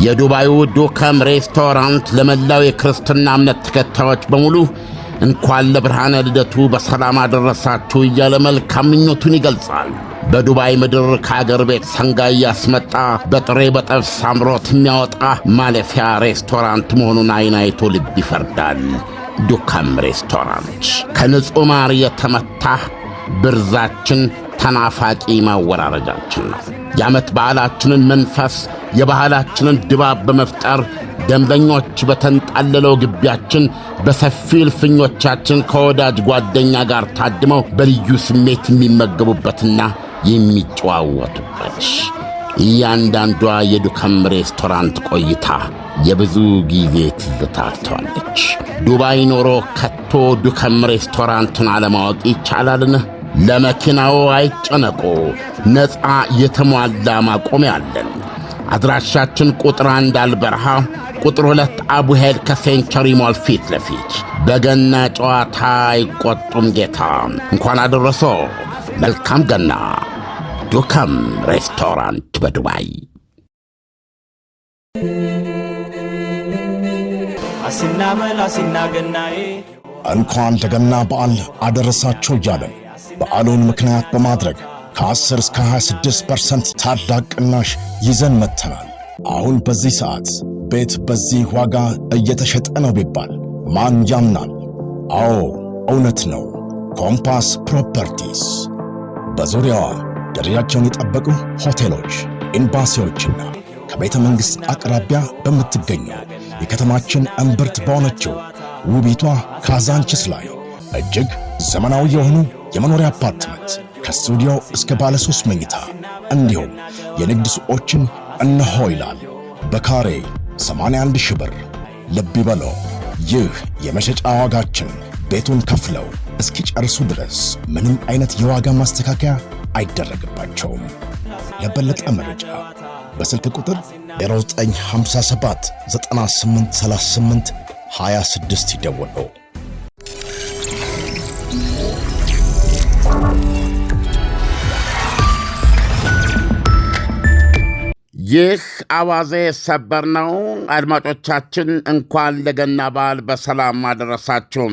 የዱባዩ ዱከም ሬስቶራንት ለመላው የክርስትና እምነት ተከታዮች በሙሉ እንኳን ለብርሃነ ልደቱ በሰላም አደረሳችሁ እያለ መልካም ምኞቱን ይገልጻል። በዱባይ ምድር ከአገር ቤት ሰንጋ እያስመጣ በጥሬ በጠብስ አምሮት የሚያወጣ ማለፊያ ሬስቶራንት መሆኑን ዓይን አይቶ ልብ ይፈርዳል። ዱከም ሬስቶራንት ከንጹሕ ማር የተመታ ብርዛችን ተናፋቂ ማወራረጃችን ነው። የዓመት በዓላችንን መንፈስ የባህላችንን ድባብ በመፍጠር ደንበኞች በተንጣለለው ግቢያችን በሰፊ እልፍኞቻችን ከወዳጅ ጓደኛ ጋር ታድመው በልዩ ስሜት የሚመገቡበትና የሚጨዋወቱበት እያንዳንዷ የዱከም ሬስቶራንት ቆይታ የብዙ ጊዜ ትዝታ ትተዋለች። ዱባይ ኖሮ ከቶ ዱከም ሬስቶራንትን አለማወቅ ይቻላልን? ለመኪናው አይጨነቁ፣ ነፃ የተሟላ ማቆሚያ አለን። አድራሻችን ቁጥር 1 አልበረሃ፣ ቁጥር 2 አቡሄድ ከሴንቸሪ ሞል ፊት ለፊት። በገና ጨዋታ አይቆጡም ጌታ። እንኳን አደረሶ። መልካም ገና። ዱከም ሬስቶራንት በዱባይ። እንኳን ለገና በዓል አደረሳችሁ እያለን በዓሉን ምክንያት በማድረግ ከ10 እስከ 26% ታላቅ ቅናሽ ይዘን መጥተናል። አሁን በዚህ ሰዓት ቤት በዚህ ዋጋ እየተሸጠ ነው ቢባል ማን ያምናል? አዎ እውነት ነው። ኮምፓስ ፕሮፐርቲስ በዙሪያዋ ደረጃቸውን የጠበቁ ሆቴሎች፣ ኤምባሲዎችና ከቤተ መንግሥት አቅራቢያ በምትገኘው የከተማችን እምብርት በሆነችው ውቢቷ ካዛንችስ ላይ እጅግ ዘመናዊ የሆኑ የመኖሪያ አፓርትመንት ከስቱዲዮ እስከ ባለ 3 መኝታ እንዲሁም የንግድ ሱቆችን እነሆ ይላል። በካሬ 81,000 ብር። ልብ ይበሎ፣ ይህ የመሸጫ ዋጋችን ቤቱን ከፍለው እስኪጨርሱ ድረስ ምንም አይነት የዋጋ ማስተካከያ አይደረግባቸውም። ለበለጠ መረጃ በስልክ ቁጥር 0957 9838 26 ይደውሉ። ይህ አዋዜ ሰበር ነው። አድማጮቻችን እንኳን ለገና በዓል በሰላም አደረሳችሁ።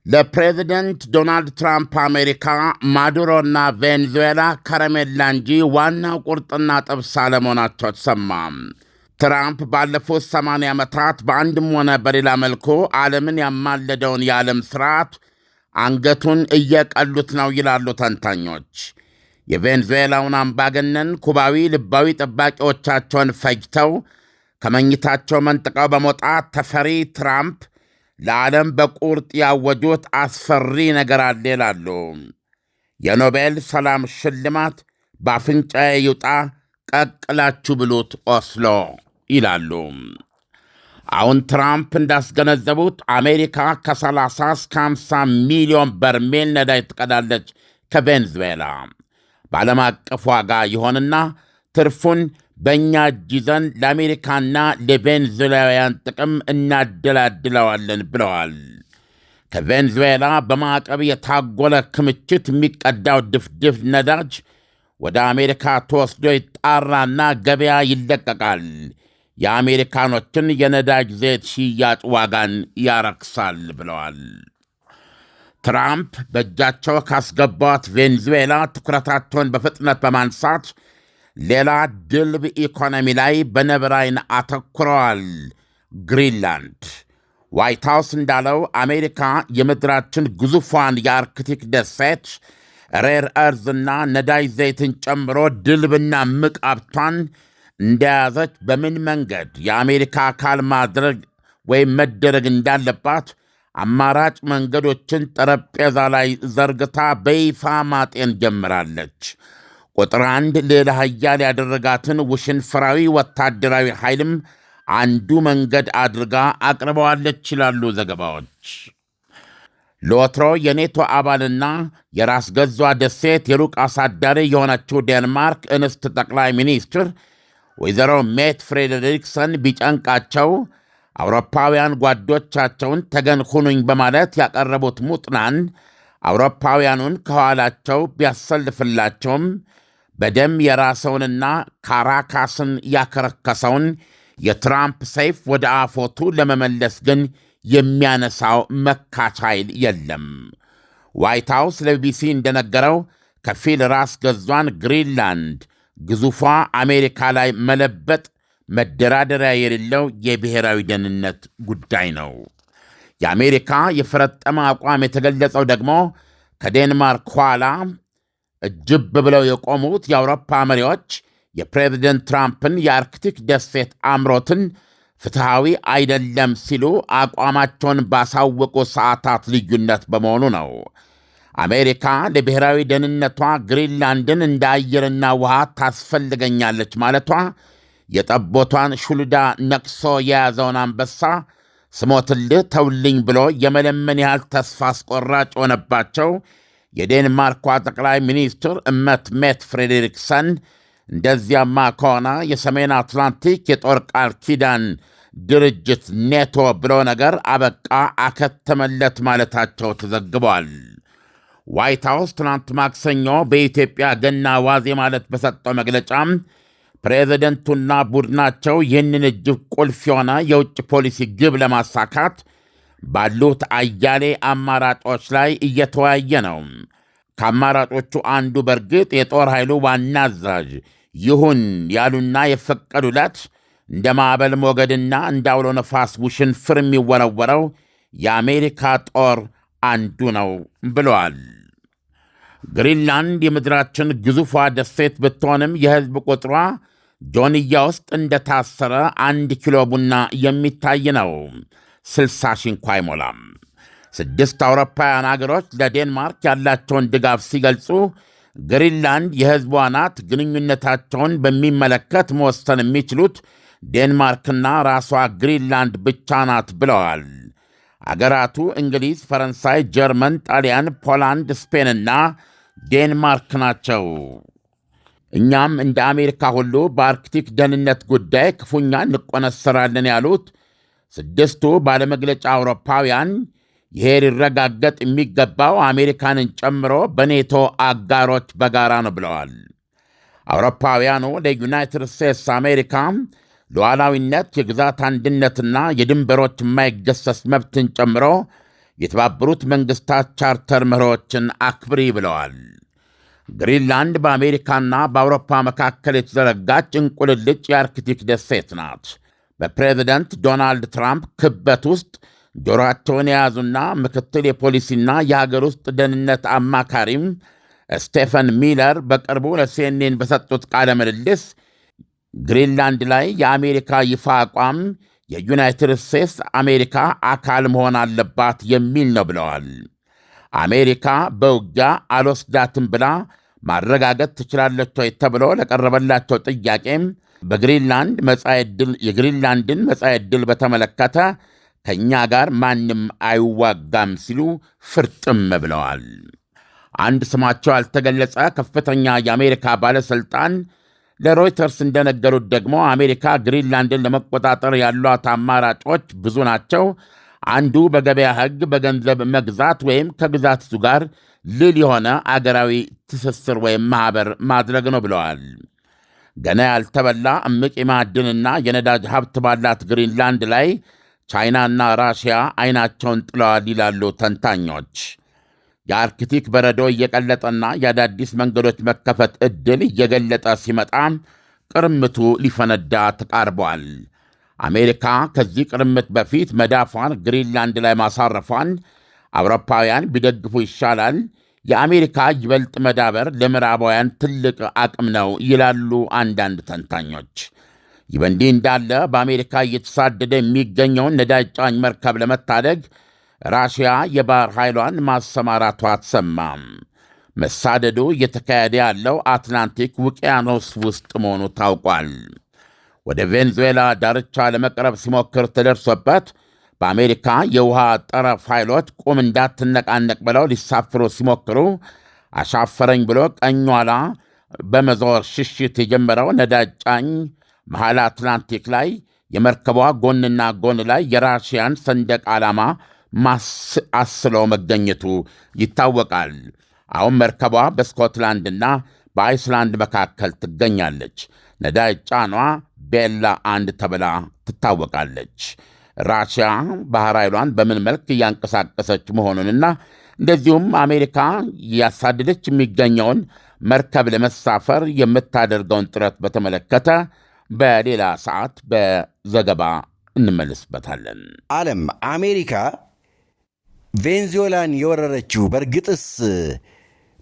ለፕሬዚደንት ዶናልድ ትራምፕ አሜሪካ ማዱሮና ቬንዙዌላ ከረሜላ እንጂ ዋናው ቁርጥና ጥብስ አለመሆናቸው ተሰማ። ትራምፕ ባለፉት 80 ዓመታት በአንድም ሆነ በሌላ መልኩ ዓለምን ያማለደውን የዓለም ሥርዓት አንገቱን እየቀሉት ነው ይላሉ ተንታኞች። የቬንዙዌላውን አምባገነን ኩባዊ ልባዊ ጠባቂዎቻቸውን ፈጅተው ከመኝታቸው መንጥቀው በመውጣት ተፈሪ ትራምፕ ለዓለም በቁርጥ ያወጁት አስፈሪ ነገር አለ ይላሉ። የኖቤል ሰላም ሽልማት በአፍንጫዬ ይውጣ፣ ቀቅላችሁ ብሉት ኦስሎ ይላሉ። አሁን ትራምፕ እንዳስገነዘቡት አሜሪካ ከ30 እስከ 50 ሚሊዮን በርሜል ነዳጅ ትቀዳለች ከቬንዙዌላ። በዓለም አቀፍ ዋጋ ይሆንና ትርፉን በእኛ እጅ ይዘን ለአሜሪካና ለቬንዙዌላውያን ጥቅም እናደላድለዋለን ብለዋል። ከቬንዙዌላ በማዕቀብ የታጎለ ክምችት የሚቀዳው ድፍድፍ ነዳጅ ወደ አሜሪካ ተወስዶ ይጣራና ገበያ ይለቀቃል። የአሜሪካኖችን የነዳጅ ዘይት ሽያጭ ዋጋን ያረክሳል ብለዋል። ትራምፕ በእጃቸው ካስገቧት ቬንዙዌላ ትኩረታቸውን በፍጥነት በማንሳት ሌላ ድልብ ኢኮኖሚ ላይ በነብር ዓይን አተኩረዋል። ግሪንላንድ። ዋይት ሃውስ እንዳለው አሜሪካ የምድራችን ግዙፏን የአርክቲክ ደሴት ሬር እርዝና ነዳጅ ዘይትን ጨምሮ ድልብና ምቅ ሀብቷን እንደያዘች በምን መንገድ የአሜሪካ አካል ማድረግ ወይም መደረግ እንዳለባት አማራጭ መንገዶችን ጠረጴዛ ላይ ዘርግታ በይፋ ማጤን ጀምራለች። ቁጥር 1 ሌላ ኃያል ያደረጋትን ውሽንፍራዊ ወታደራዊ ኃይልም አንዱ መንገድ አድርጋ አቅርበዋለች ይላሉ ዘገባዎች። ለወትሮ የኔቶ አባልና የራስ ገዟ ደሴት የሩቅ አሳዳሪ የሆነችው ዴንማርክ እንስት ጠቅላይ ሚኒስትር ወይዘሮ ሜት ፍሬድሪክሰን ቢጨንቃቸው አውሮፓውያን ጓዶቻቸውን ተገን ሁኑኝ በማለት ያቀረቡት ሙጥናን አውሮፓውያኑን ከኋላቸው ቢያሰልፍላቸውም በደም የራሰውንና ካራካስን ያከረከሰውን የትራምፕ ሰይፍ ወደ አፎቱ ለመመለስ ግን የሚያነሳው መካች ኃይል የለም። ዋይት ሃውስ ለቢቢሲ እንደነገረው ከፊል ራስ ገዟን ግሪንላንድ ግዙፏ አሜሪካ ላይ መለበጥ መደራደሪያ የሌለው የብሔራዊ ደህንነት ጉዳይ ነው። የአሜሪካ የፈረጠመ አቋም የተገለጸው ደግሞ ከዴንማርክ ኋላ እጅብ ብለው የቆሙት የአውሮፓ መሪዎች የፕሬዝደንት ትራምፕን የአርክቲክ ደሴት አምሮትን ፍትሐዊ አይደለም ሲሉ አቋማቸውን ባሳወቁ ሰዓታት ልዩነት በመሆኑ ነው። አሜሪካ ለብሔራዊ ደህንነቷ ግሪንላንድን እንደ አየርና ውሃ ታስፈልገኛለች ማለቷ የጠቦቷን ሹልዳ ነቅሶ የያዘውን አንበሳ ስሞትልህ ተውልኝ ብሎ የመለመን ያህል ተስፋ አስቆራጭ ሆነባቸው የዴንማርኳ ጠቅላይ ሚኒስትር እመት ሜት ፍሬዴሪክሰን እንደዚያማ ከሆነ የሰሜን አትላንቲክ የጦር ቃል ኪዳን ድርጅት ኔቶ ብሎ ነገር አበቃ አከተመለት ማለታቸው ተዘግቧል። ዋይት ሃውስ ትናንት ማክሰኞ በኢትዮጵያ ገና ዋዜ ማለት በሰጠው መግለጫም ፕሬዚደንቱና ቡድናቸው ይህንን እጅግ ቁልፍ የሆነ የውጭ ፖሊሲ ግብ ለማሳካት ባሉት አያሌ አማራጮች ላይ እየተወያየ ነው። ከአማራጮቹ አንዱ በርግጥ የጦር ኃይሉ ዋና አዛዥ ይሁን ያሉና የፈቀዱለት እንደ ማዕበል ሞገድና እንደ አውሎ ነፋስ ውሽንፍር የሚወረወረው የአሜሪካ ጦር አንዱ ነው ብለዋል። ግሪንላንድ የምድራችን ግዙፏ ደሴት ብትሆንም የሕዝብ ቁጥሯ ጆንያ ውስጥ እንደታሰረ 1 ኪሎ ቡና የሚታይ ነው። 60 ሺህ እንኳ አይሞላም። 6 አውሮፓውያን አገሮች ለዴንማርክ ያላቸውን ድጋፍ ሲገልጹ ግሪንላንድ የሕዝቧ ናት፣ ግንኙነታቸውን በሚመለከት መወሰን የሚችሉት ዴንማርክና ራሷ ግሪንላንድ ብቻ ናት ብለዋል። አገራቱ እንግሊዝ፣ ፈረንሳይ፣ ጀርመን፣ ጣሊያን፣ ፖላንድ፣ ስፔንና ዴንማርክ ናቸው። እኛም እንደ አሜሪካ ሁሉ በአርክቲክ ደህንነት ጉዳይ ክፉኛ እንቆነሰራለን ያሉት 6ቱ ባለመግለጫ አውሮፓውያን ይሄ ሊረጋገጥ የሚገባው አሜሪካንን ጨምሮ በኔቶ አጋሮች በጋራ ነው ብለዋል። አውሮፓውያኑ ለዩናይትድ ስቴትስ አሜሪካ ሉዓላዊነት፣ የግዛት አንድነትና የድንበሮች የማይገሰስ መብትን ጨምሮ የተባበሩት መንግሥታት ቻርተር መርሆችን አክብሪ ብለዋል። ግሪንላንድ በአሜሪካና በአውሮፓ መካከል የተዘረጋች እንቁልልጭ የአርክቲክ ደሴት ናት። በፕሬዚደንት ዶናልድ ትራምፕ ክበት ውስጥ ጆሮአቸውን የያዙና ምክትል የፖሊሲና የሀገር ውስጥ ደህንነት አማካሪም ስቴፈን ሚለር በቅርቡ ለሲኤንኤን በሰጡት ቃለ ምልልስ ግሪንላንድ ላይ የአሜሪካ ይፋ አቋም የዩናይትድ ስቴትስ አሜሪካ አካል መሆን አለባት የሚል ነው ብለዋል። አሜሪካ በውጊያ አልወስዳትም ብላ ማረጋገጥ ትችላለች ወይ ተብሎ ለቀረበላቸው ጥያቄም የግሪንላንድን መጻኢ ዕድል በተመለከተ ከእኛ ጋር ማንም አይዋጋም ሲሉ ፍርጥም ብለዋል። አንድ ስማቸው ያልተገለጸ ከፍተኛ የአሜሪካ ባለሥልጣን ለሮይተርስ እንደነገሩት ደግሞ አሜሪካ ግሪንላንድን ለመቆጣጠር ያሏት አማራጮች ብዙ ናቸው። አንዱ በገበያ ሕግ በገንዘብ መግዛት ወይም ከግዛቱ ጋር ልል የሆነ አገራዊ ትስስር ወይም ማኅበር ማድረግ ነው ብለዋል። ገና ያልተበላ እምቅ የማዕድንና የነዳጅ ሀብት ባላት ግሪንላንድ ላይ ቻይናና ራሽያ ዐይናቸውን ጥለዋል ይላሉ ተንታኞች። የአርክቲክ በረዶ እየቀለጠና የአዳዲስ መንገዶች መከፈት ዕድል እየገለጠ ሲመጣ ቅርምቱ ሊፈነዳ ተቃርቧል። አሜሪካ ከዚህ ቅርምት በፊት መዳፏን ግሪንላንድ ላይ ማሳረፏን አውሮፓውያን ቢደግፉ ይሻላል። የአሜሪካ ይበልጥ መዳበር ለምዕራባውያን ትልቅ አቅም ነው ይላሉ አንዳንድ ተንታኞች። ይህ በእንዲህ እንዳለ በአሜሪካ እየተሳደደ የሚገኘውን ነዳጅ ጫኝ መርከብ ለመታደግ ራሽያ የባሕር ኃይሏን ማሰማራቷ ተሰማም። መሳደዱ እየተካሄደ ያለው አትላንቲክ ውቅያኖስ ውስጥ መሆኑ ታውቋል። ወደ ቬንዙዌላ ዳርቻ ለመቅረብ ሲሞክር ተደርሶበት በአሜሪካ የውሃ ጠረፍ ኃይሎች ቁም እንዳትነቃነቅ ብለው ሊሳፍሩ ሲሞክሩ አሻፈረኝ ብሎ ቀኝ ኋላ በመዞር ሽሽት የጀመረው ነዳጅ ጫኝ መሐል አትላንቲክ ላይ የመርከቧ ጎንና ጎን ላይ የራሽያን ሰንደቅ ዓላማ አስሎ መገኘቱ ይታወቃል። አሁን መርከቧ በስኮትላንድና በአይስላንድ መካከል ትገኛለች። ነዳጅ ጫኗ ቤላ 1 ተብላ ትታወቃለች። ራሽያ ባህር ኃይሏን በምን መልክ እያንቀሳቀሰች መሆኑንና እንደዚሁም አሜሪካ እያሳደደች የሚገኘውን መርከብ ለመሳፈር የምታደርገውን ጥረት በተመለከተ በሌላ ሰዓት በዘገባ እንመልስበታለን። ዓለም አሜሪካ ቬንዙዌላን የወረረችው በእርግጥስ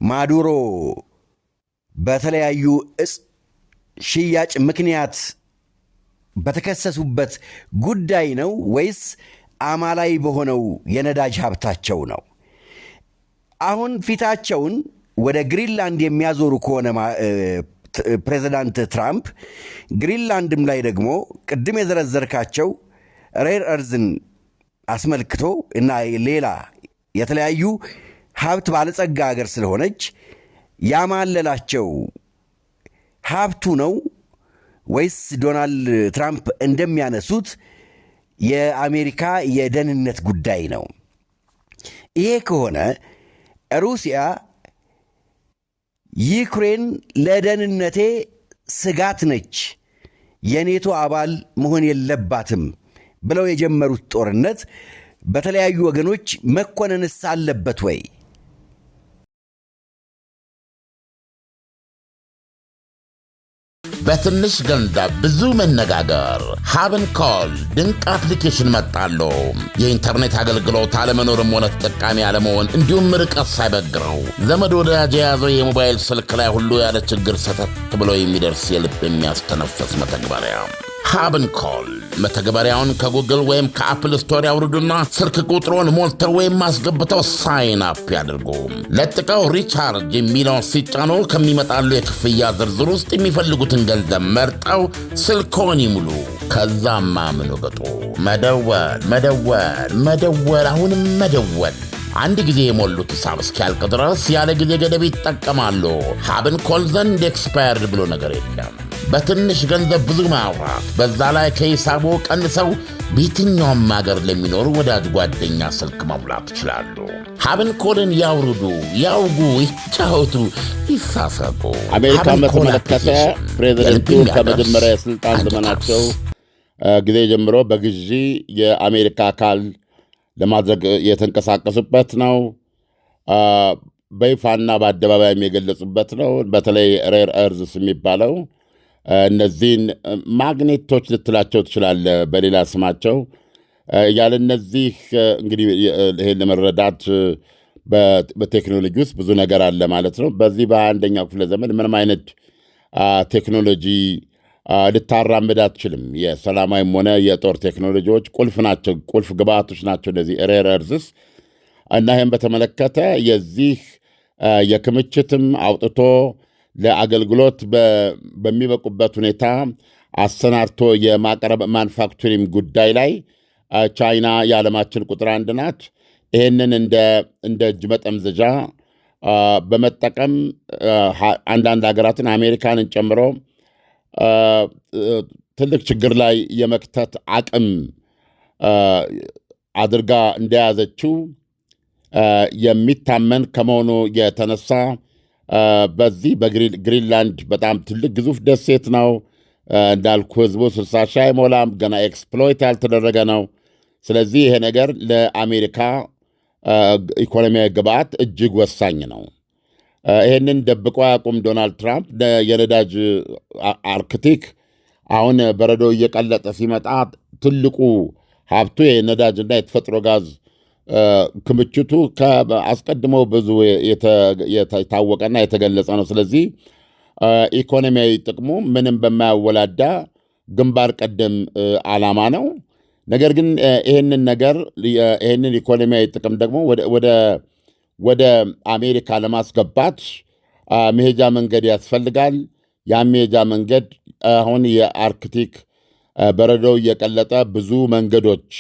ማዱሮ በተለያዩ እጽ ሽያጭ ምክንያት በተከሰሱበት ጉዳይ ነው ወይስ አማላይ በሆነው የነዳጅ ሀብታቸው ነው? አሁን ፊታቸውን ወደ ግሪንላንድ የሚያዞሩ ከሆነ ፕሬዚዳንት ትራምፕ ግሪንላንድም ላይ ደግሞ ቅድም የዘረዘርካቸው ሬር እርዝን አስመልክቶ እና ሌላ የተለያዩ ሀብት ባለጸጋ ሀገር ስለሆነች ያማለላቸው ሀብቱ ነው ወይስ ዶናልድ ትራምፕ እንደሚያነሱት የአሜሪካ የደህንነት ጉዳይ ነው? ይሄ ከሆነ ሩሲያ ዩክሬን ለደህንነቴ ስጋት ነች፣ የኔቶ አባል መሆን የለባትም ብለው የጀመሩት ጦርነት በተለያዩ ወገኖች መኮነንስ አለበት ወይ? በትንሽ ገንዘብ ብዙ መነጋገር ሀብን ኮል ድንቅ አፕሊኬሽን መጣሉ። የኢንተርኔት አገልግሎት አለመኖርም ሆነ ተጠቃሚ አለመሆን እንዲሁም ርቀት ሳይበግረው ዘመድ ወዳጅ የያዘው የሞባይል ስልክ ላይ ሁሉ ያለ ችግር ሰተት ብሎ የሚደርስ የልብ የሚያስተነፍስ መተግበሪያ ሀብን ኮል። መተግበሪያውን ከጉግል ወይም ከአፕል ስቶር ያውርዱና ስልክ ቁጥሮን ሞልተው ወይም አስገብተው ሳይን አፕ ያድርጉ። ለጥቀው ሪቻርጅ የሚለውን ሲጫኑ ከሚመጣሉ የክፍያ ዝርዝር ውስጥ የሚፈልጉትን ገንዘብ መርጠው ስልክዎን ይሙሉ። ከዛም ማምኑ ግጡ። መደወል መደወል መደወል፣ አሁንም መደወል። አንድ ጊዜ የሞሉት ሂሳብ እስኪያልቅ ድረስ ያለ ጊዜ ገደብ ይጠቀማሉ። ሀብን ኮል ዘንድ ኤክስፓየርድ ብሎ ነገር የለም። በትንሽ ገንዘብ ብዙ ማውራት፣ በዛ ላይ ከሂሳቡ ቀንሰው በየትኛውም ሀገር ለሚኖሩ ወዳጅ ጓደኛ ስልክ መሙላት ይችላሉ። ሀብን ኮልን ያውርዱ፣ ያውጉ፣ ይጫወቱ፣ ይሳሰቁ። አሜሪካን በተመለከተ ፕሬዚደንቱ ከመጀመሪያ የሥልጣን ዘመናቸው ጊዜ ጀምሮ በግዢ የአሜሪካ አካል ለማድረግ የተንቀሳቀሱበት ነው። በይፋና በአደባባይም የገለጹበት ነው። በተለይ ሬር እርዝስ የሚባለው እነዚህን ማግኔቶች ልትላቸው ትችላለ በሌላ ስማቸው። ያለ እነዚህ እንግዲህ ይሄን ለመረዳት በቴክኖሎጂ ውስጥ ብዙ ነገር አለ ማለት ነው። በዚህ በ21ኛው ክፍለ ዘመን ምንም አይነት ቴክኖሎጂ ልታራምድ አትችልም። የሰላማዊም ሆነ የጦር ቴክኖሎጂዎች ቁልፍ ናቸው፣ ቁልፍ ግብአቶች ናቸው እነዚህ ሬር እርዝስ እና ይህም በተመለከተ የዚህ የክምችትም አውጥቶ ለአገልግሎት በሚበቁበት ሁኔታ አሰናድቶ የማቅረብ ማኑፋክቸሪንግ ጉዳይ ላይ ቻይና የዓለማችን ቁጥር 1 ናት። ይህንን እንደ እጅ መጠምዘዣ በመጠቀም አንዳንድ ሀገራትን አሜሪካንን ጨምሮ ትልቅ ችግር ላይ የመክተት አቅም አድርጋ እንደያዘችው የሚታመን ከመሆኑ የተነሳ በዚህ በግሪንላንድ በጣም ትልቅ ግዙፍ ደሴት ነው እንዳልኩ፣ ህዝቡ 60 ሺህ አይሞላም፣ ገና ኤክስፕሎይት ያልተደረገ ነው። ስለዚህ ይሄ ነገር ለአሜሪካ ኢኮኖሚያዊ ግብዓት እጅግ ወሳኝ ነው። ይህንን ደብቆ ያቁም ዶናልድ ትራምፕ። የነዳጅ አርክቲክ አሁን በረዶ እየቀለጠ ሲመጣ ትልቁ ሀብቱ የነዳጅና የተፈጥሮ ጋዝ ክምችቱ አስቀድሞ ብዙ የታወቀና የተገለጸ ነው። ስለዚህ ኢኮኖሚያዊ ጥቅሙ ምንም በማያወላዳ ግንባር ቀደም ዓላማ ነው። ነገር ግን ይህንን ኢኮኖሚያዊ ጥቅም ደግሞ ወደ አሜሪካ ለማስገባት መሄጃ መንገድ ያስፈልጋል። ያ መሄጃ መንገድ አሁን የአርክቲክ በረዶው እየቀለጠ ብዙ መንገዶች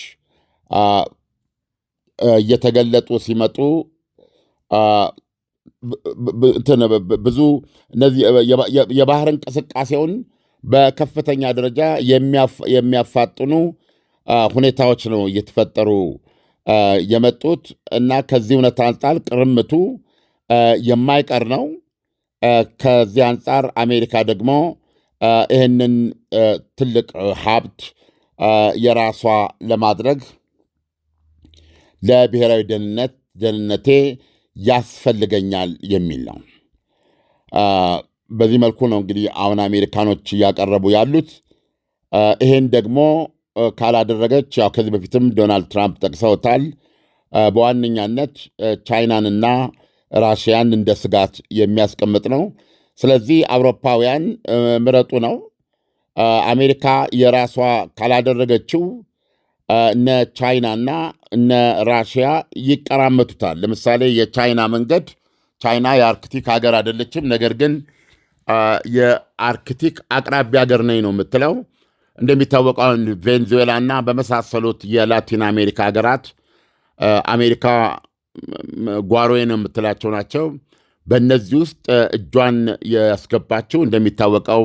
እየተገለጡ ሲመጡ ብዙ እነዚህ የባህር እንቅስቃሴውን በከፍተኛ ደረጃ የሚያፋጥኑ ሁኔታዎች ነው እየተፈጠሩ የመጡት እና ከዚህ እውነት አንጻር ቅርምቱ የማይቀር ነው። ከዚህ አንጻር አሜሪካ ደግሞ ይህንን ትልቅ ሀብት የራሷ ለማድረግ ለብሔራዊ ደህንነቴ ያስፈልገኛል የሚል ነው። በዚህ መልኩ ነው እንግዲህ አሁን አሜሪካኖች እያቀረቡ ያሉት። ይሄን ደግሞ ካላደረገች ያው ከዚህ በፊትም ዶናልድ ትራምፕ ጠቅሰውታል፣ በዋነኛነት ቻይናንና ራሽያን እንደ ስጋት የሚያስቀምጥ ነው። ስለዚህ አውሮፓውያን ምረጡ ነው። አሜሪካ የራሷ ካላደረገችው እነ ቻይናና እነ ራሽያ ይቀራመቱታል። ለምሳሌ የቻይና መንገድ፣ ቻይና የአርክቲክ ሀገር አይደለችም፣ ነገር ግን የአርክቲክ አቅራቢያ ሀገር ነኝ ነው የምትለው። እንደሚታወቀው ቬንዙዌላና በመሳሰሉት የላቲን አሜሪካ ሀገራት አሜሪካ ጓሮዬ ነው የምትላቸው ናቸው። በእነዚህ ውስጥ እጇን ያስገባችው እንደሚታወቀው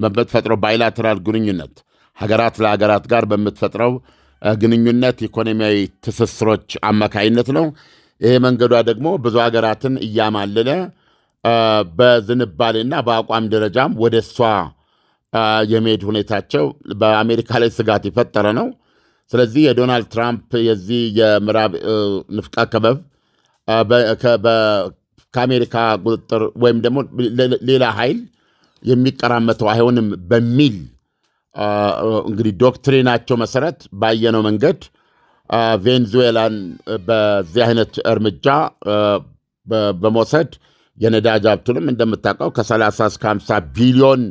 በምትፈጥረው ባይላተራል ግንኙነት ሀገራት ለሀገራት ጋር በምትፈጥረው ግንኙነት ኢኮኖሚያዊ ትስስሮች አማካይነት ነው። ይሄ መንገዷ ደግሞ ብዙ ሀገራትን እያማለለ በዝንባሌና በአቋም ደረጃም ወደ እሷ የመሄድ ሁኔታቸው በአሜሪካ ላይ ስጋት የፈጠረ ነው። ስለዚህ የዶናልድ ትራምፕ የዚህ የምዕራብ ንፍቀ ክበብ ከአሜሪካ ቁጥጥር ወይም ደግሞ ሌላ ኃይል የሚቀራመተው አይሆንም በሚል እንግዲህ ዶክትሪናቸው መሰረት ባየነው መንገድ ቬንዙዌላን በዚህ አይነት እርምጃ በመውሰድ የነዳጅ ሀብቱንም እንደምታውቀው ከ30 እስከ 50 ቢሊዮን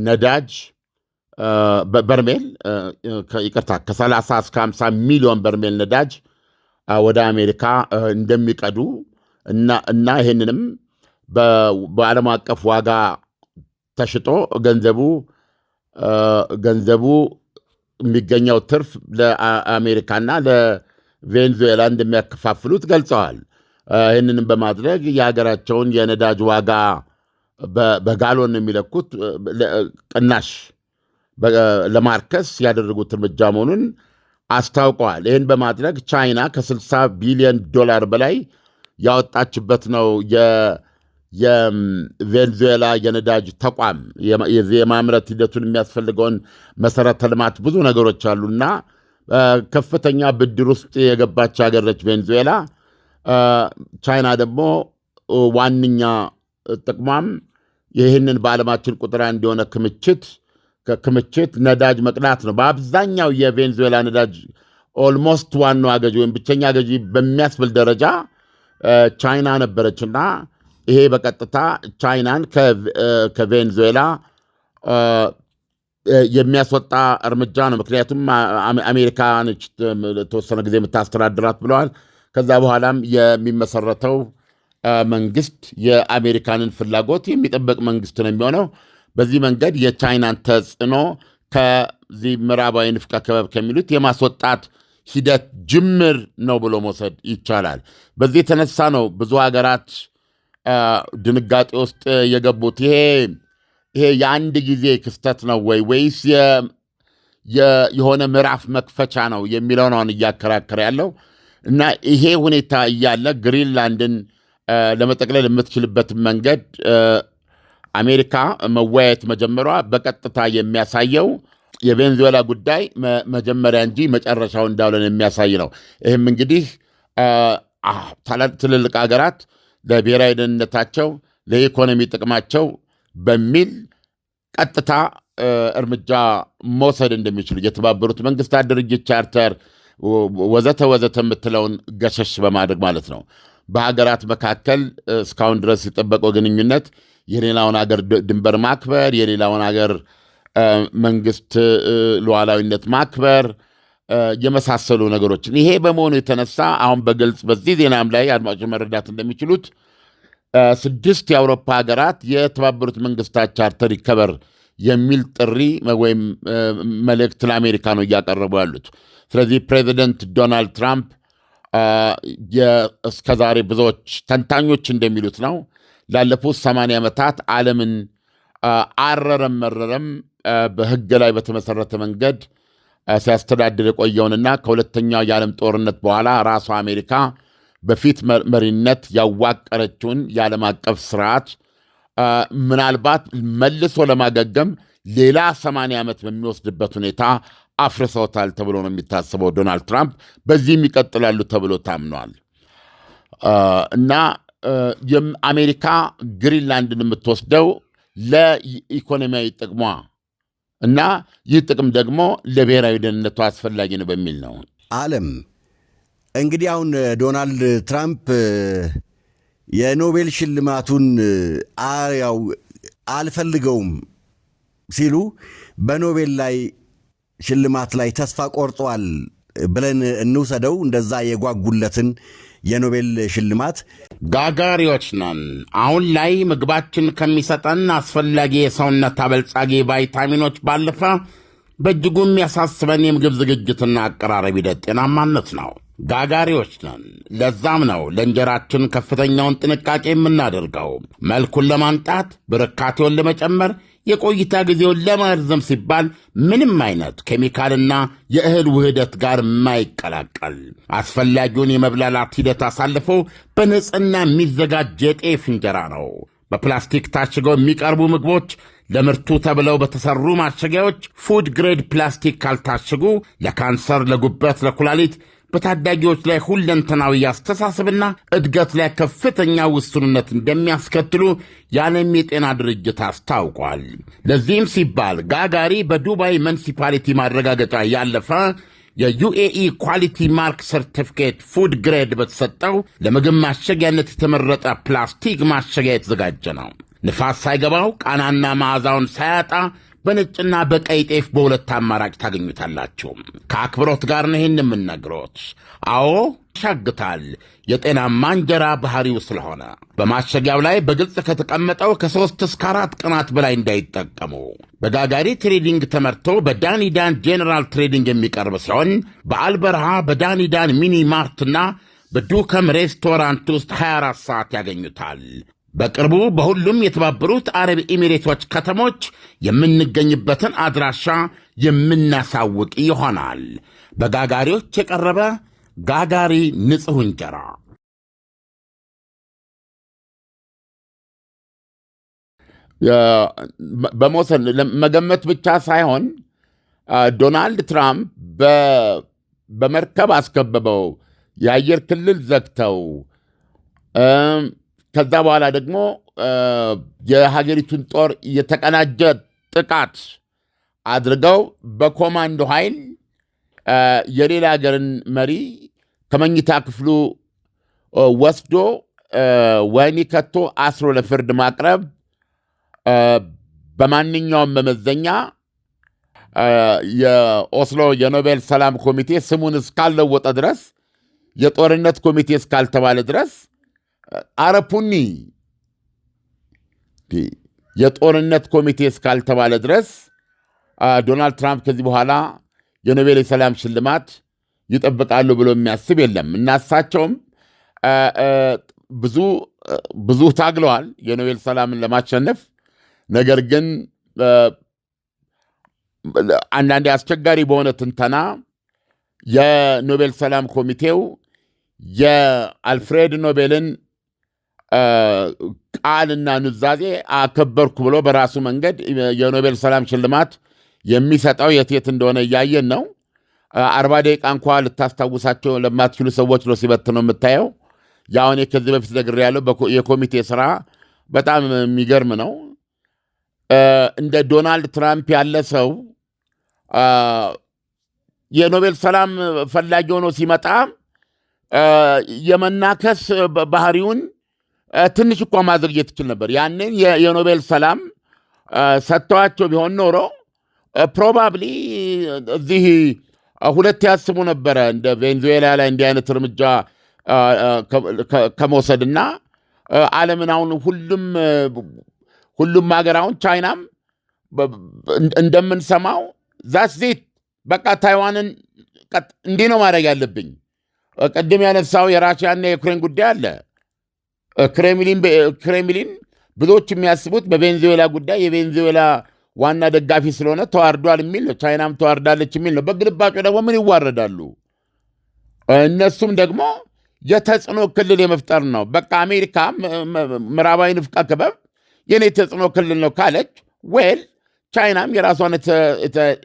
ነዳጅ በርሜል ይቅርታ ከ30 እስከ 50 ሚሊዮን በርሜል ነዳጅ ወደ አሜሪካ እንደሚቀዱ እና ይህንንም በዓለም አቀፍ ዋጋ ተሽጦ ገንዘቡ የሚገኘው ትርፍ ለአሜሪካና ለቬንዙዌላ እንደሚያከፋፍሉት ገልጸዋል። ይህንንም በማድረግ የሀገራቸውን የነዳጅ ዋጋ በጋሎን የሚለኩት ቅናሽ ለማርከስ ያደረጉት እርምጃ መሆኑን አስታውቀዋል። ይህን በማድረግ ቻይና ከ60 ቢሊዮን ዶላር በላይ ያወጣችበት ነው የቬንዙዌላ የነዳጅ ተቋም የማምረት ሂደቱን የሚያስፈልገውን መሰረተ ልማት ብዙ ነገሮች አሉና ከፍተኛ ብድር ውስጥ የገባች ሀገር ነች ቬንዙዌላ። ቻይና ደግሞ ዋነኛ ጥቅሟም ይህንን በዓለማችን ቁጥር አንድ የሆነ ክምችት ነዳጅ መቅዳት ነው። በአብዛኛው የቬንዙዌላ ነዳጅ ኦልሞስት ዋናዋ ገዢ ወይም ብቸኛ ገዢ በሚያስብል ደረጃ ቻይና ነበረችና ይሄ በቀጥታ ቻይናን ከቬንዙዌላ የሚያስወጣ እርምጃ ነው። ምክንያቱም አሜሪካ ነች ተወሰነ ጊዜ የምታስተዳድራት ብለዋል። ከዛ በኋላም የሚመሰረተው መንግስት የአሜሪካንን ፍላጎት የሚጠበቅ መንግስት ነው የሚሆነው። በዚህ መንገድ የቻይናን ተጽዕኖ ከዚህ ምዕራባዊ ንፍቀ ክበብ ከሚሉት የማስወጣት ሂደት ጅምር ነው ብሎ መውሰድ ይቻላል። በዚህ የተነሳ ነው ብዙ ሀገራት ድንጋጤ ውስጥ የገቡት። ይሄ የአንድ ጊዜ ክስተት ነው ወይስ የሆነ ምዕራፍ መክፈቻ ነው የሚለው ነው እያከራከረ ያለው እና ይሄ ሁኔታ እያለ ግሪንላንድን ለመጠቅለል የምትችልበትን መንገድ አሜሪካ መወያየት መጀመሯ በቀጥታ የሚያሳየው የቬንዙዌላ ጉዳይ መጀመሪያ እንጂ መጨረሻው እንዳልሆነ የሚያሳይ ነው። ይህም እንግዲህ ትልልቅ ሀገራት ለብሔራዊ ደህንነታቸው፣ ለኢኮኖሚ ጥቅማቸው በሚል ቀጥታ እርምጃ መውሰድ እንደሚችሉ የተባበሩት መንግስታት ድርጅት ቻርተር ወዘተ የምትለውን ገሸሽ በማድረግ ማለት ነው። በሀገራት መካከል እስካሁን ድረስ የጠበቀው ግንኙነት የሌላውን ሀገር ድንበር ማክበር፣ የሌላውን ሀገር መንግስት ሉዓላዊነት ማክበር የመሳሰሉ ነገሮችን ይሄ በመሆኑ የተነሳ አሁን በግልጽ በዚህ ዜናም ላይ አድማጮች መረዳት እንደሚችሉት 6 የአውሮፓ ሀገራት የተባበሩት መንግስታት ቻርተር ይከበር የሚል ጥሪ ወይም መልእክት ለአሜሪካ ነው እያቀረቡ ያሉት። ስለዚህ ፕሬዚደንት ዶናልድ ትራምፕ እስከዛሬ ብዙዎች ተንታኞች እንደሚሉት ነው ላለፉት 80 ዓመታት ዓለምን አረረም መረረም በሕግ ላይ በተመሠረተ መንገድ ሲያስተዳድር የቆየውንና ከሁለተኛው የዓለም ጦርነት በኋላ ራሷ አሜሪካ በፊት መሪነት ያዋቀረችውን የዓለም አቀፍ ስርዓት ምናልባት መልሶ ለማገገም ሌላ 80 ዓመት በሚወስድበት ሁኔታ አፍርሰውታል ተብሎ ነው የሚታሰበው ዶናልድ ትራምፕ። በዚህም ይቀጥላሉ ተብሎ ታምነዋል። እና አሜሪካ ግሪንላንድን የምትወስደው ለኢኮኖሚያዊ ጥቅሟ እና ይህ ጥቅም ደግሞ ለብሔራዊ ደህንነቱ አስፈላጊ ነው በሚል ነው። ዓለም እንግዲህ አሁን ዶናልድ ትራምፕ የኖቤል ሽልማቱን ያው አልፈልገውም ሲሉ በኖቤል ላይ ሽልማት ላይ ተስፋ ቆርጠዋል ብለን እንውሰደው። እንደዛ የጓጉለትን የኖቤል ሽልማት ጋጋሪዎች ነን። አሁን ላይ ምግባችን ከሚሰጠን አስፈላጊ የሰውነት አበልጻጊ ቫይታሚኖች ባለፈ በእጅጉ የሚያሳስበን የምግብ ዝግጅትና አቀራረብ ሂደት ጤናማነት ነው። ጋጋሪዎች ነን። ለዛም ነው ለእንጀራችን ከፍተኛውን ጥንቃቄ የምናደርገው። መልኩን ለማንጣት፣ ብርካቴውን ለመጨመር፣ የቆይታ ጊዜውን ለማርዘም ሲባል ምንም አይነት ኬሚካልና የእህል ውህደት ጋር የማይቀላቀል አስፈላጊውን የመብላላት ሂደት አሳልፎ በንጽህና የሚዘጋጅ የጤፍ እንጀራ ነው። በፕላስቲክ ታሽገው የሚቀርቡ ምግቦች ለምርቱ ተብለው በተሰሩ ማሸጊያዎች ፉድ ግሬድ ፕላስቲክ ካልታሸጉ ለካንሰር፣ ለጉበት፣ ለኩላሊት በታዳጊዎች ላይ ሁለንተናዊ አስተሳሰብና እድገት ላይ ከፍተኛ ውስንነት እንደሚያስከትሉ የዓለም የጤና ድርጅት አስታውቋል። ለዚህም ሲባል ጋጋሪ በዱባይ ሙኒሲፓሊቲ ማረጋገጫ ያለፈ የዩኤኢ ኳሊቲ ማርክ ሰርቲፊኬት ፉድ ግሬድ በተሰጠው ለምግብ ማሸጊያነት የተመረጠ ፕላስቲክ ማሸጊያ የተዘጋጀ ነው። ንፋስ ሳይገባው ቃናና መዓዛውን ሳያጣ በነጭና በቀይ ጤፍ በሁለት አማራጭ ታገኙታላችሁ። ከአክብሮት ጋር ነው ይህን የምነግሮት። አዎ ያሻግታል፣ የጤናማ እንጀራ ባህሪው ስለሆነ። በማሸጊያው ላይ በግልጽ ከተቀመጠው ከ3 እስከ 4 ቀናት በላይ እንዳይጠቀሙ። በጋጋሪ ትሬዲንግ ተመርቶ በዳኒዳን ጄኔራል ትሬዲንግ የሚቀርብ ሲሆን በአልበረሃ በዳኒዳን ሚኒ ማርትና በዱከም ሬስቶራንት ውስጥ 24 ሰዓት ያገኙታል። በቅርቡ በሁሉም የተባበሩት አረብ ኤሚሬቶች ከተሞች የምንገኝበትን አድራሻ የምናሳውቅ ይሆናል። በጋጋሪዎች የቀረበ ጋጋሪ ንጹሕ እንጀራ። በመውሰድ መገመት ብቻ ሳይሆን ዶናልድ ትራምፕ በመርከብ አስከበበው፣ የአየር ክልል ዘግተው ከዛ በኋላ ደግሞ የሀገሪቱን ጦር የተቀናጀ ጥቃት አድርገው በኮማንዶ ኃይል የሌላ ሀገርን መሪ ከመኝታ ክፍሉ ወስዶ ወህኒ ከቶ አስሮ ለፍርድ ማቅረብ በማንኛውም መመዘኛ የኦስሎ የኖቤል ሰላም ኮሚቴ ስሙን እስካልለወጠ ድረስ፣ የጦርነት ኮሚቴ እስካልተባለ ድረስ አረፑኒ የጦርነት ኮሚቴ እስካልተባለ ድረስ ዶናልድ ትራምፕ ከዚህ በኋላ የኖቤል የሰላም ሽልማት ይጠብቃሉ ብሎ የሚያስብ የለም። እና እሳቸውም ብዙ ታግለዋል የኖቤል ሰላምን ለማሸነፍ። ነገር ግን አንዳንዴ አስቸጋሪ በሆነ ትንተና የኖቤል ሰላም ኮሚቴው የአልፍሬድ ኖቤልን ቃልና ኑዛዜ አከበርኩ ብሎ በራሱ መንገድ የኖቤል ሰላም ሽልማት የሚሰጠው የት እንደሆነ እያየን ነው። 40 ደቂቃ እንኳ ልታስታውሳቸው ለማትችሉ ሰዎች ነው ሲበት ነው የምታየው። ያሁን ከዚህ በፊት ነግሬ ያለው የኮሚቴ ስራ በጣም የሚገርም ነው። እንደ ዶናልድ ትራምፕ ያለ ሰው የኖቤል ሰላም ፈላጊ ሆኖ ሲመጣ የመናከስ ባህሪውን ትንሽ እኳ ማዘግየት ይችል ነበር። ያንን የኖቤል ሰላም ሰጥተዋቸው ቢሆን ኖሮ ፕሮባብሊ እዚህ ሁለት ያስቡ ነበረ እንደ ቬንዙዌላ ላይ እንዲህ አይነት እርምጃ ከመውሰድና ዓለምን አሁን ሁሉም ሀገር አሁን ቻይናም እንደምንሰማው ዛት በቃ ታይዋንን እንዲህ ነው ማድረግ ያለብኝ። ቅድም ያነሳው የራሽያና የዩክሬን ጉዳይ አለ። ክሬምሊን ብዙዎች የሚያስቡት በቬንዙዌላ ጉዳይ የቬንዙዌላ ዋና ደጋፊ ስለሆነ ተዋርዷል የሚል ነው። ቻይናም ተዋርዳለች የሚል ነው። በግልባጩ ደግሞ ምን ይዋረዳሉ? እነሱም ደግሞ የተጽዕኖ ክልል የመፍጠር ነው። በቃ አሜሪካ ምዕራባዊ ንፍቀ ክበብ የኔ የተጽዕኖ ክልል ነው ካለች ዌል ቻይናም የራሷን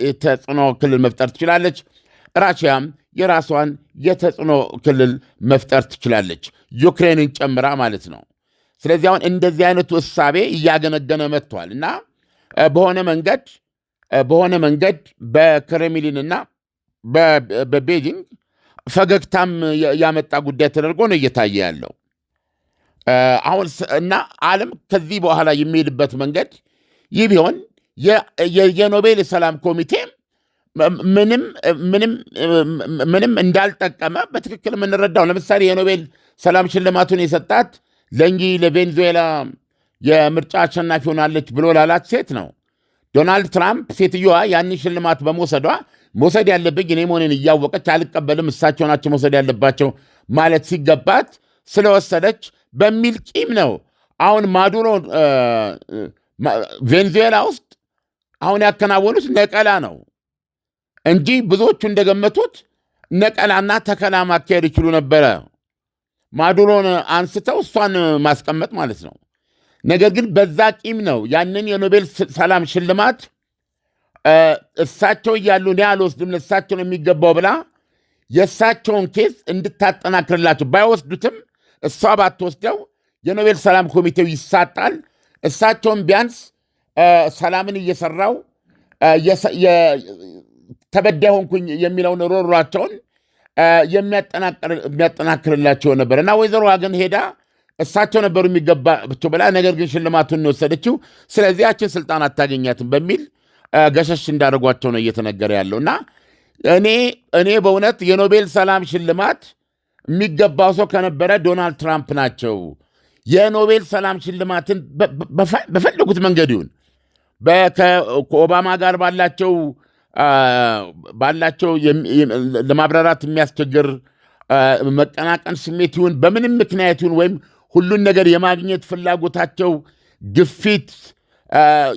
የተጽዕኖ ክልል መፍጠር ትችላለች። ራሽያም የራሷን የተጽዕኖ ክልል መፍጠር ትችላለች፣ ዩክሬንን ጨምራ ማለት ነው። ስለዚህ አሁን እንደዚህ አይነቱ እሳቤ እያገነገነ መጥቷል እና በሆነ መንገድ በክሬምሊንና በቤጂንግ ፈገግታም ያመጣ ጉዳይ ተደርጎ ነው እየታየ ያለው አሁን እና ዓለም ከዚህ በኋላ የሚሄድበት መንገድ ይህ ቢሆን የኖቤል የሰላም ኮሚቴ ምንም እንዳልጠቀመ በትክክል የምንረዳው። ለምሳሌ የኖቤል ሰላም ሽልማቱን የሰጣት ለቬንዙዌላ የምርጫ አሸናፊ ሆናለች ብሎ ላላት ሴት ነው። ዶናልድ ትራምፕ ሴትዮዋ ያንን ሽልማት መውሰድ ያለብኝ እኔ መሆኔን እያወቀች አልቀበልም፣ እሳቸው ናቸው መውሰድ ያለባቸው ማለት ሲገባት ስለወሰደች በሚል ቂም ነው አሁን ማዱሮ ቬንዙዌላ ውስጥ አሁን ያከናወኑት ነቀላ ነው እንጂ ብዙዎቹ እንደገመቱት ነቀላና ተከላ ማካሄድ ይችሉ ነበረ። ማዱሮን አንስተው እሷን ማስቀመጥ ማለት ነው። ነገር ግን በዛ ቂም ነው ያንን የኖቤል ሰላም ሽልማት እሳቸው እያሉ እኔ አልወስድም ለእሳቸው ነው የሚገባው ብላ የእሳቸውን ኬዝ እንድታጠናክርላቸው ባይወስዱትም እሷ ባትወስደው የኖቤል ሰላም ኮሚቴው ይሳጣል። እሳቸውን ቢያንስ ሰላምን እየሰራው ተበዳይ ሆንኩኝ የሚለውን ሮሯቸውን የሚያጠናክርላቸው ነበር እና ወይዘሮ ግን ሄዳ እሳቸው ነበሩ የሚገባቸው ብላ ነገር ግን ሽልማቱን ወሰደችው። ስለዚህ ያችን ስልጣን አታገኛትም በሚል ገሸሽ እንዳደረጓቸው ነው እየተነገረ ያለው እና እኔ በእውነት የኖቤል ሰላም ሽልማት የሚገባው ሰው ከነበረ ዶናልድ ትራምፕ ናቸው። የኖቤል ሰላም ሽልማትን በፈለጉት መንገድ ይሁን ከኦባማ ጋር ባላቸው ለማብራራት የሚያስቸግር መቀናቀን ስሜት ይሁን በምንም ምክንያት ይሁን ወይም ሁሉን ነገር የማግኘት ፍላጎታቸው ግፊት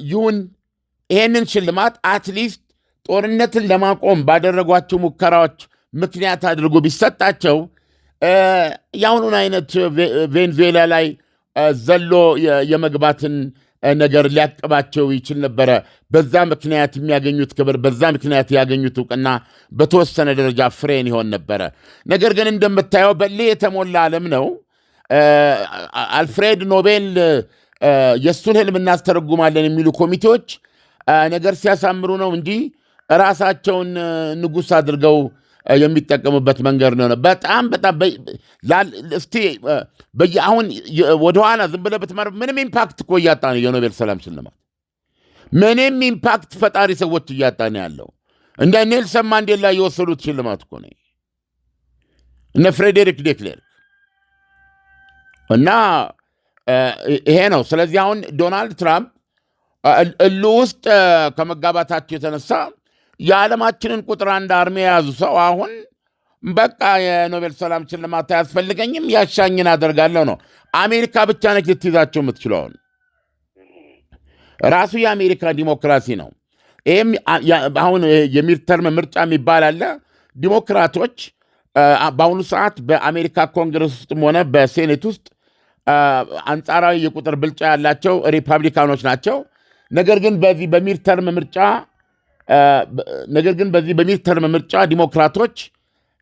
ይሁን ይሄንን ሽልማት አትሊስት ጦርነትን ለማቆም ባደረጓቸው ሙከራዎች ምክንያት አድርጎ ቢሰጣቸው የአሁኑን አይነት ቬንዙዌላ ላይ ዘሎ የመግባትን ነገር ሊያቀባቸው ይችል ነበረ። በዛ ምክንያት የሚያገኙት ክብር፣ በዛ ምክንያት ያገኙት እውቅና በተወሰነ ደረጃ ፍሬን ይሆን ነበረ። ነገር ግን እንደምታየው በሌ የተሞላ ዓለም ነው። አልፍሬድ ኖቤል የእሱን ህልም እናስተረጉማለን የሚሉ ኮሚቴዎች ነገር ሲያሳምሩ ነው እንጂ ራሳቸውን ንጉሥ አድርገው የሚጠቀሙበት መንገድ ነው። በጣም እስቲ አሁን ወደኋላ ዝም ብለህ ብትመር ምንም ኢምፓክት እኮ እያጣ ነው የኖቤል ሰላም ሽልማት። ምንም ኢምፓክት ፈጣሪ ሰዎች እያጣ ነው ያለው። እንደ ኔልሰን ማንዴላ የወሰዱት ሽልማት እኮ ነው እነ ፍሬዴሪክ ዴክሌርክ እና ይሄ ነው። ስለዚህ አሁን ዶናልድ ትራምፕ እሉ ውስጥ ከመጋባታቸው የተነሳ የዓለማችንን ቁጥር አንድ አርሜ የያዙ ሰው አሁን በቃ የኖቤል ሰላም ሽልማት አያስፈልገኝም ያሻኝን አደርጋለሁ ነው። አሜሪካ ብቻ ነች ልትይዛቸው የምትችለውን። ራሱ የአሜሪካ ዲሞክራሲ ነው። ይህም አሁን የሚድተርም ምርጫ የሚባል አለ። ዲሞክራቶች በአሁኑ ሰዓት በአሜሪካ ኮንግረስ ውስጥም ሆነ በሴኔት ውስጥ አንጻራዊ የቁጥር ብልጫ ያላቸው ሪፐብሊካኖች ናቸው። ነገር ግን በዚህ በሚድተርም ምርጫ ዲሞክራቶች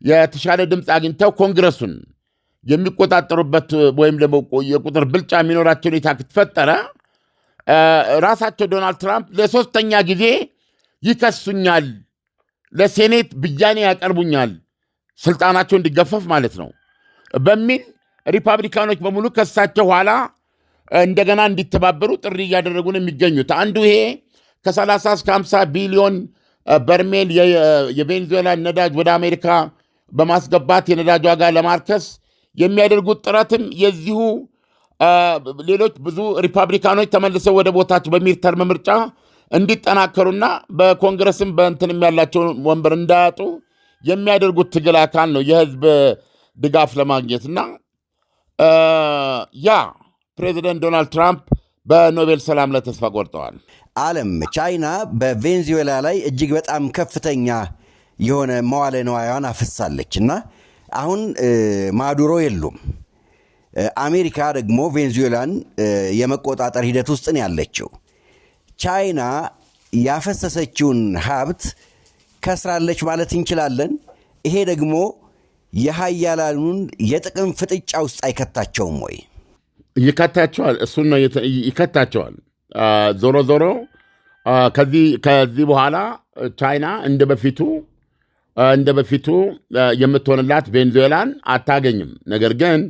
የተሻለ ድምፅ አግኝተው ኮንግረሱን የሚቆጣጠሩበት ወይም ደግሞ የቁጥር ብልጫ የሚኖራቸው ሁኔታ ከተፈጠረ ራሳቸው ዶናልድ ትራምፕ ለሶስተኛ ጊዜ ይከሱኛል፣ ለሴኔት ብያኔ ያቀርቡኛል፣ ስልጣናቸው እንዲገፈፍ ማለት ነው በሚል ሪፐብሊካኖች በሙሉ ከሳቸው ኋላ እንደገና እንዲተባበሩ ጥሪ እያደረጉ ነው የሚገኙት። አንዱ ይሄ ከ30 እስከ 50 ቢሊዮን በርሜል የቬንዙዌላ ነዳጅ ወደ አሜሪካ በማስገባት የነዳጅ ዋጋ ለማርከስ የሚያደርጉት ጥረትም የዚሁ ሌሎች ብዙ ሪፐብሊካኖች ተመልሰው ወደ ቦታቸው በሚድተርም ምርጫ እንዲጠናከሩና በኮንግረስም በእንትንም ያላቸውን ወንበር እንዳያጡ የሚያደርጉት ትግል አካል ነው የህዝብ ድጋፍ ለማግኘትና ፕሬዚደንት ዶናልድ ትራምፕ በኖቤል ሰላም ላይ ተስፋ ቆርጠዋል። ዓለም ቻይና በቬንዙዌላ ላይ እጅግ በጣም ከፍተኛ የሆነ መዋለ ንዋያን አፍሳለች እና አሁን ማዱሮ የሉም። አሜሪካ ደግሞ ቬንዙዌላን የመቆጣጠር ሂደት ውስጥ ነው ያለችው። ቻይና ያፈሰሰችውን ሀብት ከስራለች ማለት እንችላለን። ይሄ ደግሞ የሀያላኑን የጥቅም ፍጥጫ ውስጥ አይከታቸውም ወይ? ይከታቸዋል። እሱን ነው ይከታቸዋል። ዞሮ ዞሮ ከዚህ በኋላ ቻይና እንደ በፊቱ የምትሆንላት ቬንዙዌላን አታገኝም። ነገር ግን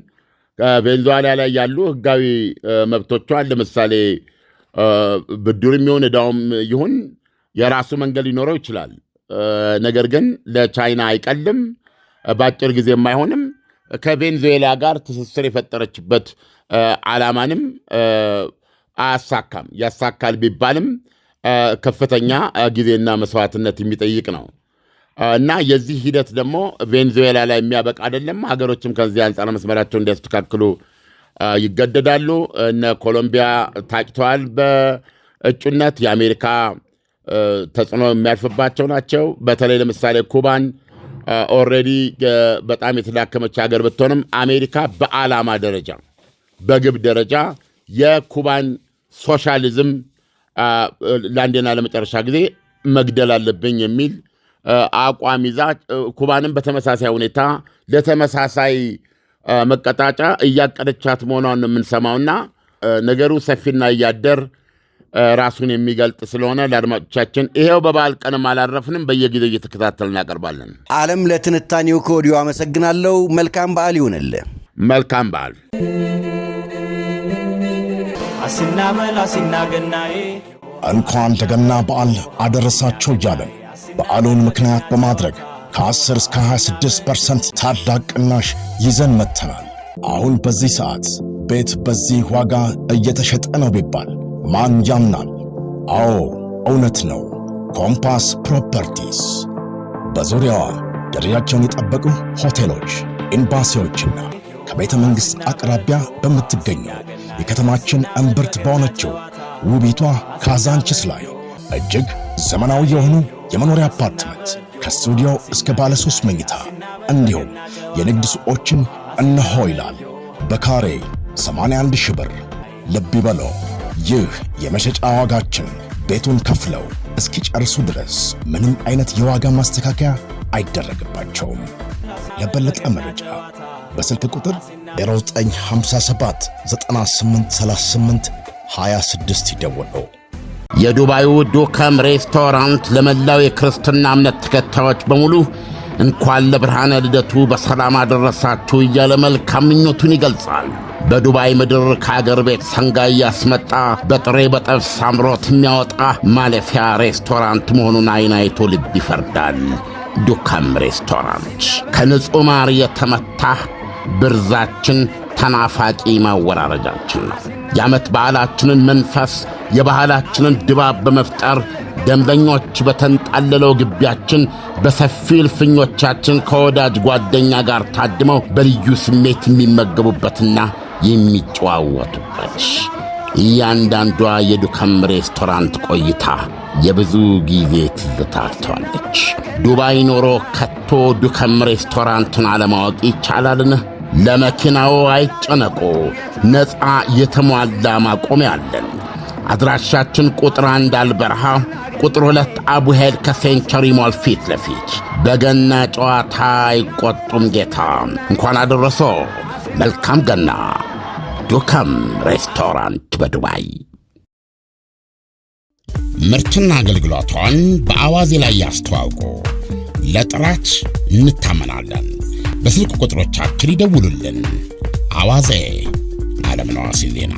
ቬንዙዌላ ላይ ያሉ ህጋዊ መብቶቿን ለምሳሌ ብድር የሚሆን ዕዳውም ይሁን የራሱ መንገድ ሊኖረው ይችላል። ነገር ግን ለቻይና አይቀልም፣ በአጭር ጊዜም አይሆንም። ከቬንዙዌላ ጋር ትስስር የፈጠረችበት ዓላማንም አያሳካም። ያሳካል ቢባልም ከፍተኛ ጊዜና መስዋዕትነት የሚጠይቅ ነው እና የዚህ ሂደት ደግሞ ቬንዙዌላ ላይ የሚያበቃ አይደለም። ሀገሮችም ከዚህ አንጻር መስመራቸው እንዲያስተካክሉ ይገደዳሉ። እነ ኮሎምቢያ ታጭተዋል በእጩነት። የአሜሪካ ተጽዕኖ የሚያልፍባቸው ናቸው። በተለይ ለምሳሌ ኩባን ኦልሬዲ በጣም የተዳከመች ሀገር ብትሆንም አሜሪካ በዓላማ ደረጃ በግብ ደረጃ የኩባን ሶሻሊዝም ለአንዴና ለመጨረሻ ጊዜ መግደል አለብኝ የሚል አቋም ይዛ ኩባንም በተመሳሳይ ሁኔታ ለተመሳሳይ መቀጣጫ እያቀደቻት መሆኗን የምንሰማውና ነገሩ ሰፊና እያደር ራሱን የሚገልጥ ስለሆነ ለአድማጮቻችን ይሄው በበዓል ቀንም አላረፍንም፣ በየጊዜው እየተከታተልን እናቀርባለን። ዓለም ለትንታኔው ከወዲሁ አመሰግናለሁ። መልካም በዓል ይሁንልህ። መልካም በዓል። እንኳን ለገና በዓል አደረሳቸው እያለን በዓሉን ምክንያት በማድረግ ከ10 እስከ 26% ታላቅ ቅናሽ ይዘን መጥተናል። አሁን በዚህ ሰዓት ቤት በዚህ ዋጋ እየተሸጠ ነው ቢባል ማን ያምናል? አዎ እውነት ነው። ኮምፓስ ፕሮፐርቲስ በዙሪያዋ ደረጃቸውን የጠበቁ ሆቴሎች፣ ኤምባሲዎችና ከቤተ መንግሥት አቅራቢያ በምትገኘው የከተማችን እምብርት በሆነችው ውቢቷ ካዛንችስ ላይ እጅግ ዘመናዊ የሆኑ የመኖሪያ አፓርትመንት ከስቱዲዮ እስከ ባለ 3 መኝታ እንዲሁም የንግድ ሱቆችን እነሆ ይላል። በካሬ 81 ሺህ ብር። ልብ ይበሎ፣ ይህ የመሸጫ ዋጋችን ቤቱን ከፍለው እስኪጨርሱ ድረስ ምንም አይነት የዋጋ ማስተካከያ አይደረግባቸውም። ለበለጠ መረጃ በስልክ ቁጥር 0957 9838 26 ይደውሉ። የዱባዩ ዱከም ሬስቶራንት ለመላው የክርስትና እምነት ተከታዮች በሙሉ እንኳን ለብርሃነ ልደቱ በሰላም አደረሳችሁ እያለ መልካም ምኞቱን ይገልጻል። በዱባይ ምድር ከአገር ቤት ሰንጋ እያስመጣ በጥሬ በጠብስ አምሮት የሚያወጣ ማለፊያ ሬስቶራንት መሆኑን አይን አይቶ ልብ ይፈርዳል። ዱከም ሬስቶራንት ከንጹሕ ማር የተመታ ብርዛችን ተናፋቂ ማወራረጃችን ነው። የዓመት በዓላችንን መንፈስ የባህላችንን ድባብ በመፍጠር ደንበኞች በተንጣለለው ግቢያችን በሰፊ እልፍኞቻችን ከወዳጅ ጓደኛ ጋር ታድመው በልዩ ስሜት የሚመገቡበትና የሚጨዋወቱበት እያንዳንዷ የዱከም ሬስቶራንት ቆይታ የብዙ ጊዜ ትዝታ ትተዋለች። ዱባይ ኖሮ ከቶ ዱከም ሬስቶራንትን አለማወቅ ይቻላልን? ለመኪናው አይጨነቁ፣ ነፃ የተሟላ ማቆሚያ አለን። አድራሻችን ቁጥር 1 አልበረሃ፣ ቁጥር 2 አቡሄል ከሴንቸሪ ሞል ፊት ለፊት። በገና ጨዋታ አይቆጡም ጌታ። እንኳን አደረሶ። መልካም ገና። ዱከም ሬስቶራንት በዱባይ። ምርትና አገልግሎቷን በአዋዜ ላይ ያስተዋውቁ። ለጥራት እንታመናለን። በስልክ ቁጥሮቻችን ይደውሉልን። አዋዜ ዓለምነህ ዋሴ ዜና